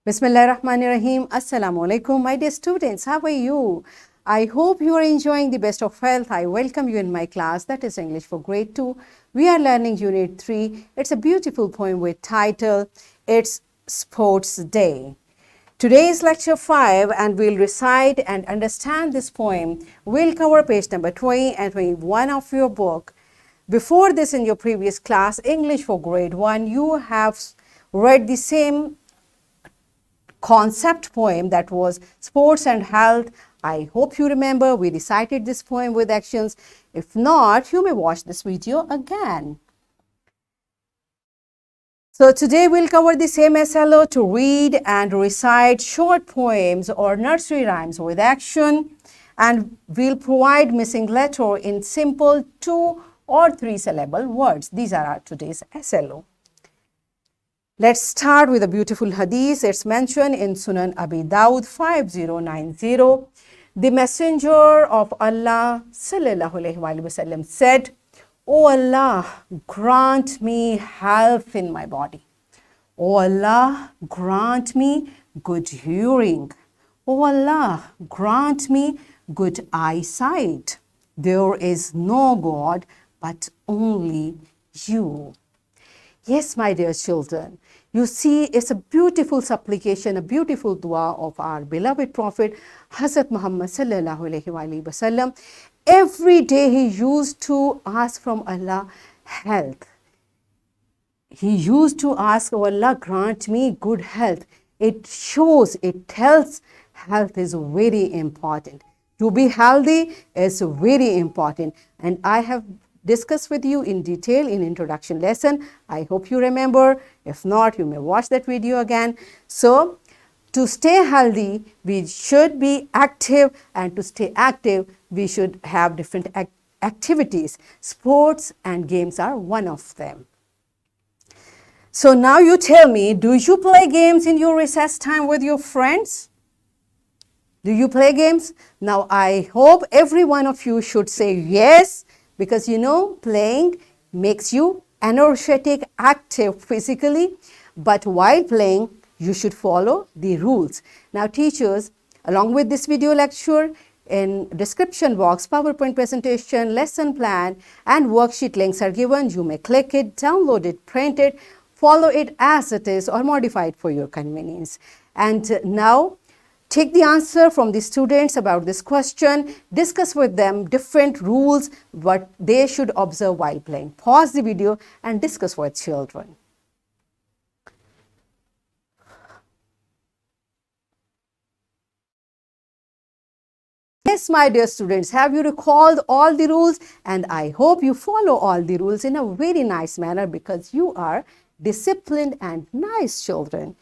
Bismillahirrahmanirrahim. Assalamu alaikum, my dear students. How are you? I hope you are enjoying the best of health. I welcome you in my class, that is English for Grade 2. We are learning Unit 3. It's a beautiful poem with title, It's Sports Day. Today is lecture 5 and we'll recite and understand this poem. We'll cover page number 20 and 21 of your book. Before this, in your previous class, English for Grade 1, you have read the same concept poem, that was Sports and Health. I hope you remember we recited this poem with actions. If not, you may watch this video again. So today we'll cover the same SLO to read and recite short poems or nursery rhymes with action, and we'll provide missing letter in simple 2 or 3 syllable words. These are our today's SLO. Let's start with a beautiful hadith. It's mentioned in Sunan Abi Dawud 5090. The Messenger of Allah sallallahu alaihi wasallam said, "O Allah, grant me health in my body. O Allah, grant me good hearing. O Allah, grant me good eyesight. There is no God but only you." Yes, my dear children, you see, it's a beautiful supplication, a beautiful dua of our beloved Prophet, Hazrat Muhammad sallallahu alaihi wasallam. Every day he used to ask from Allah health. He used to ask, "Oh Allah, grant me good health." It shows, it tells health is very important. To be healthy is very important. And I have discussed with you in detail in introduction lesson. I hope you remember. If not, you may watch that video again. So, to stay healthy, we should be active, and to stay active, we should have different activities. Sports and games are one of them. So now you tell me, do you play games in your recess time with your friends? Do you play games? Now, I hope every one of you should say yes, because you know playing makes you energetic, active physically, but while playing you should follow the rules. Now teachers, along with this video lecture, in description box, PowerPoint presentation, lesson plan and worksheet links are given. You may click it, download it, print it, follow it as it is or modify it for your convenience. And now take the answer from the students about this question, discuss with them different rules what they should observe while playing. Pause the video and discuss with children. Yes, my dear students, have you recalled all the rules? And I hope you follow all the rules in a very nice manner, because you are disciplined and nice children.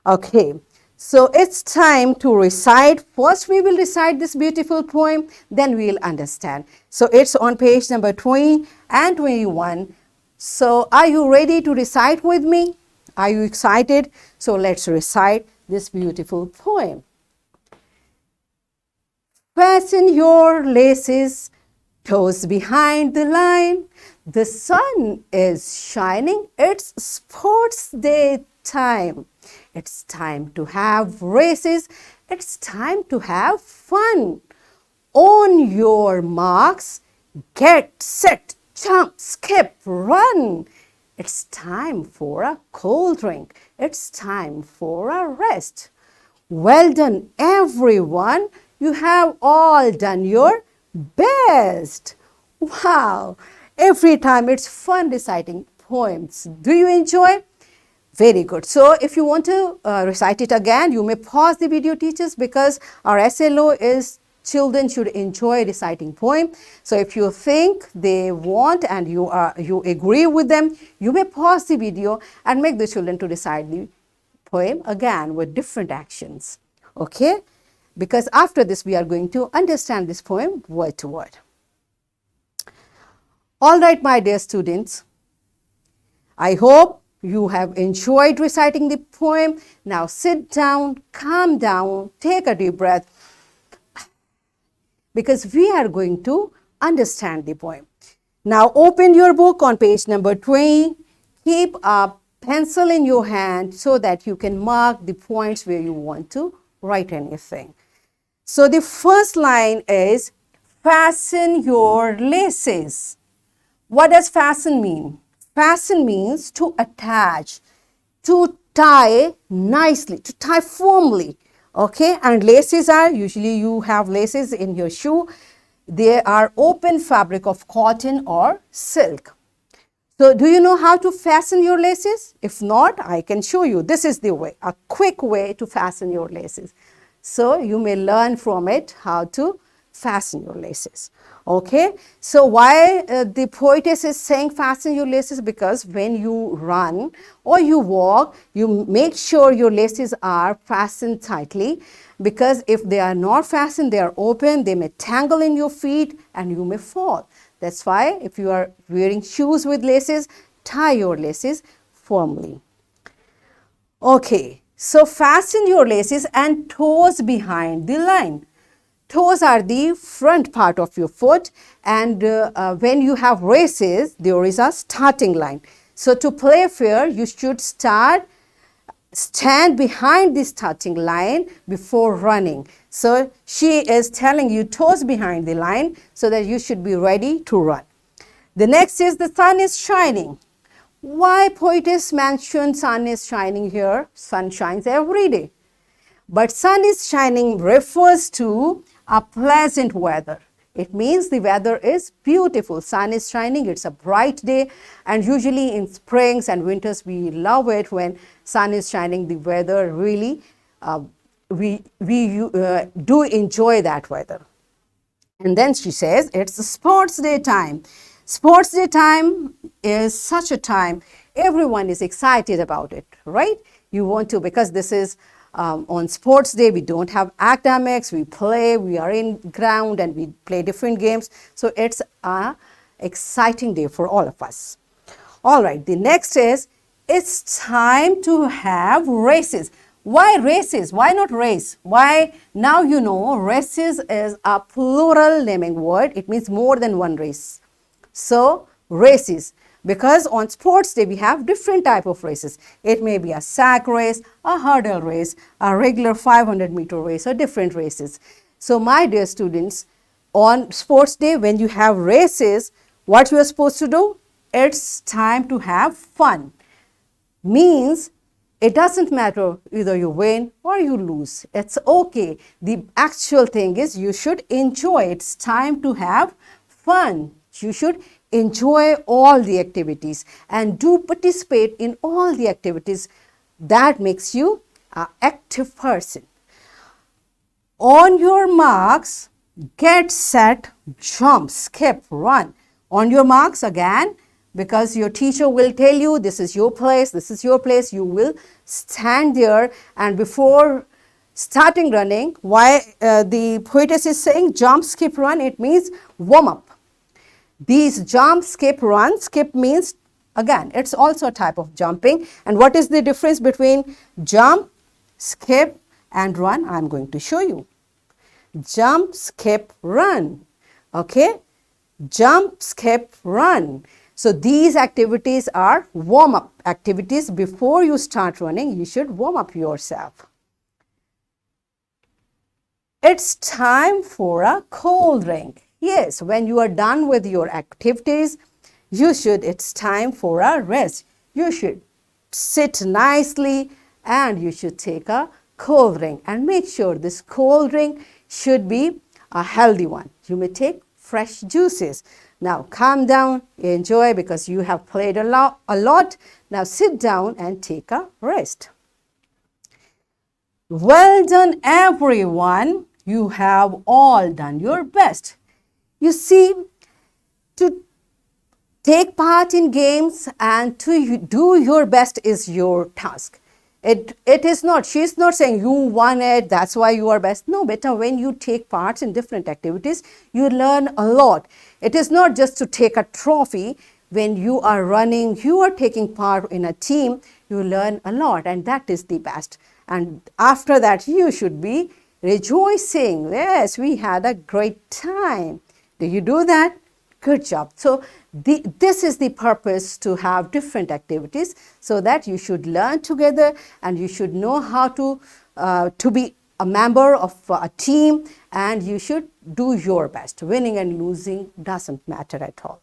Okay. So it's time to recite. First we will recite this beautiful poem, then we will understand. So it's on page number 20 and 21. So are you ready to recite with me? Are you excited? So let's recite this beautiful poem. Fasten your laces, toes behind the line. The sun is shining. It's sports day time. It's time to have races. It's time to have fun. On your marks, get set, jump, skip, run. It's time for a cold drink. It's time for a rest. Well done, everyone. You have all done your best. Wow. Every time it's fun reciting poems. Do you enjoy? Very good. So if you want to recite it again, you may pause the video, teachers, because our SLO is children should enjoy reciting poem. So if you think they want and you agree with them, you may pause the video and make the children to recite the poem again with different actions. Okay? Because after this we are going to understand this poem word to word. All right, my dear students, I hope you have enjoyed reciting the poem. Now sit down, calm down, take a deep breath, because we are going to understand the poem. Now open your book on page number 20. Keep a pencil in your hand so that you can mark the points where you want to write anything. So the first line is fasten your laces. What does fasten mean? Fasten means to attach, to tie nicely, to tie firmly. Okay, and laces are, usually you have laces in your shoe. They are open fabric of cotton or silk. So do you know how to fasten your laces? If not, I can show you. This is the way, a quick way to fasten your laces. So you may learn from it how to fasten your laces. Okay, so why the poetess is saying fasten your laces? Because when you run or you walk, you make sure your laces are fastened tightly, because if they are not fastened, they are open, they may tangle in your feet and you may fall. That's why if you are wearing shoes with laces, tie your laces firmly. Okay, so fasten your laces and toes behind the line. Toes are the front part of your foot, and when you have races, there is a starting line. So to play fair, you should stand behind the starting line before running. So she is telling you toes behind the line so that you should be ready to run. The next is the sun is shining. Why poetess mentioned sun is shining here? Sun shines every day. But sun is shining refers to a pleasant weather. It means the weather is beautiful. Sun is shining, it's a bright day, and usually in springs and winters we love it when sun is shining. The weather really, we do enjoy that weather. And then she says it's a sports day time. Sports day time is such a time everyone is excited about it, right? You want to, because this is on sports day, we don't have academics, we play, we are in ground and we play different games. So it's a exciting day for all of us. All right, the next is, it's time to have races. Why races? Why not race? Why? Now you know races is a plural naming word. It means more than one race. So races, because on sports day we have different type of races. It may be a sack race, a hurdle race, a regular 500-meter race, or different races. So my dear students, on sports day when you have races, what you are supposed to do? It's time to have fun. Means it doesn't matter either you win or you lose. It's okay. The actual thing is you should enjoy. It's time to have fun. You should enjoy all the activities and do participate in all the activities. That makes you an active person. On your marks, get set, jump, skip, run. On your marks again, because your teacher will tell you this is your place, this is your place, you will stand there, and before starting running, why the poetess is saying jump, skip, run, it means warm up. These jump, skip, run, skip means, again, it's also a type of jumping. And what is the difference between jump, skip and run? I'm going to show you. Jump, skip, run. Okay? Jump, skip, run. So these activities are warm-up activities. Before you start running, you should warm up yourself. It's time for a cold drink. Yes, when you are done with your activities, it's time for a rest. You should sit nicely and you should take a cold drink, and make sure this cold drink should be a healthy one. You may take fresh juices. Now calm down, enjoy, because you have played a lot. Now sit down and take a rest. Well done, everyone. You have all done your best. You see, to take part in games and to do your best is your task. It is not, she's not saying you won it, that's why you are best. No, beta, when you take part in different activities, you learn a lot. It is not just to take a trophy. When you are running, you are taking part in a team, you learn a lot, and that is the best. And after that, you should be rejoicing. Yes, we had a great time. Do you do that? Good job. So This is the purpose, to have different activities so that you should learn together and you should know how to be a member of a team, and you should do your best. Winning and losing doesn't matter at all.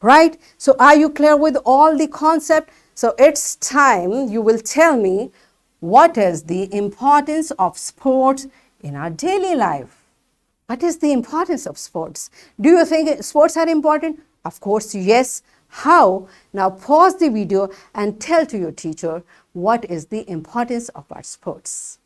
Right? So are you clear with all the concept? So it's time you will tell me what is the importance of sports in our daily life. What is the importance of sports? Do you think sports are important? Of course, yes. How? Now pause the video and tell to your teacher what is the importance of our sports.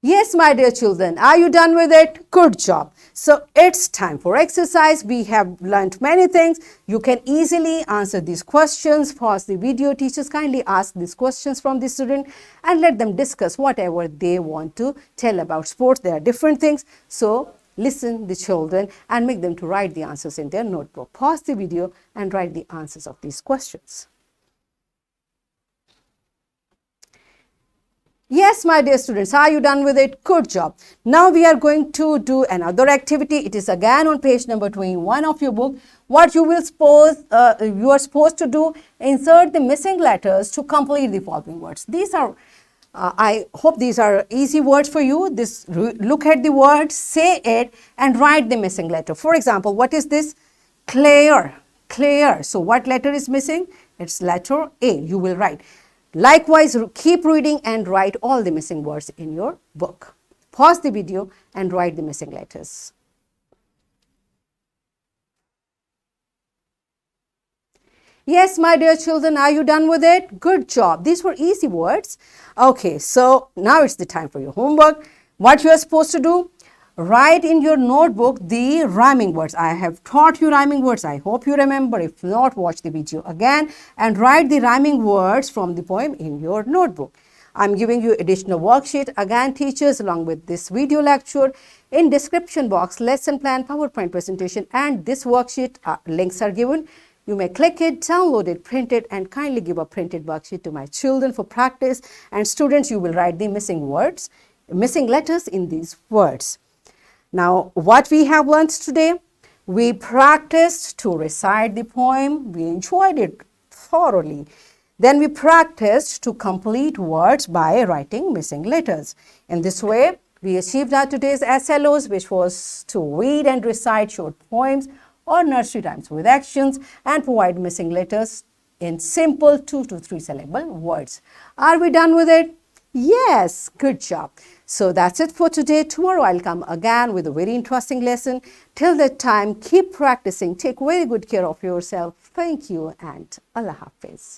Yes, my dear children, are you done with it? Good job. So it's time for exercise. We have learned many things. You can easily answer these questions. Pause the video. Teachers kindly ask these questions from the student and let them discuss whatever they want to tell about sports. There are different things. So listen the children and make them to write the answers in their notebook. Pause the video and write the answers of these questions. Yes, my dear students, are you done with it? Good job. Now we are going to do another activity. It is again on page number 21 of your book. What you are supposed to do, insert the missing letters to complete the following words. These are, I hope these are easy words for you. Look at the word, say it, and write the missing letter. For example, what is this? Clear, clear. So what letter is missing? It's letter A. You will write. Likewise, keep reading and write all the missing words in your book. Pause the video and write the missing letters. Yes, my dear children, are you done with it? Good job. These were easy words. Okay, so now it's the time for your homework. What you are supposed to do? Write in your notebook the rhyming words. I have taught you rhyming words. I hope you remember. If not, watch the video again and write the rhyming words from the poem in your notebook. I'm giving you additional worksheet. Again, teachers, along with this video lecture, in description box, lesson plan, PowerPoint presentation, and this worksheet links are given. You may click it, download it, print it, and kindly give a printed worksheet to my children for practice. And students, you will write the missing words, missing letters in these words. Now, what we have learned today, we practiced to recite the poem. We enjoyed it thoroughly. Then we practiced to complete words by writing missing letters. In this way, we achieved our today's SLOs, which was to read and recite short poems or nursery rhymes with actions and provide missing letters in simple 2 to 3 syllable words. Are we done with it? Yes, good job. So that's it for today. Tomorrow I'll come again with a very interesting lesson. Till that time, keep practicing. Take very good care of yourself. Thank you and Allah Hafiz.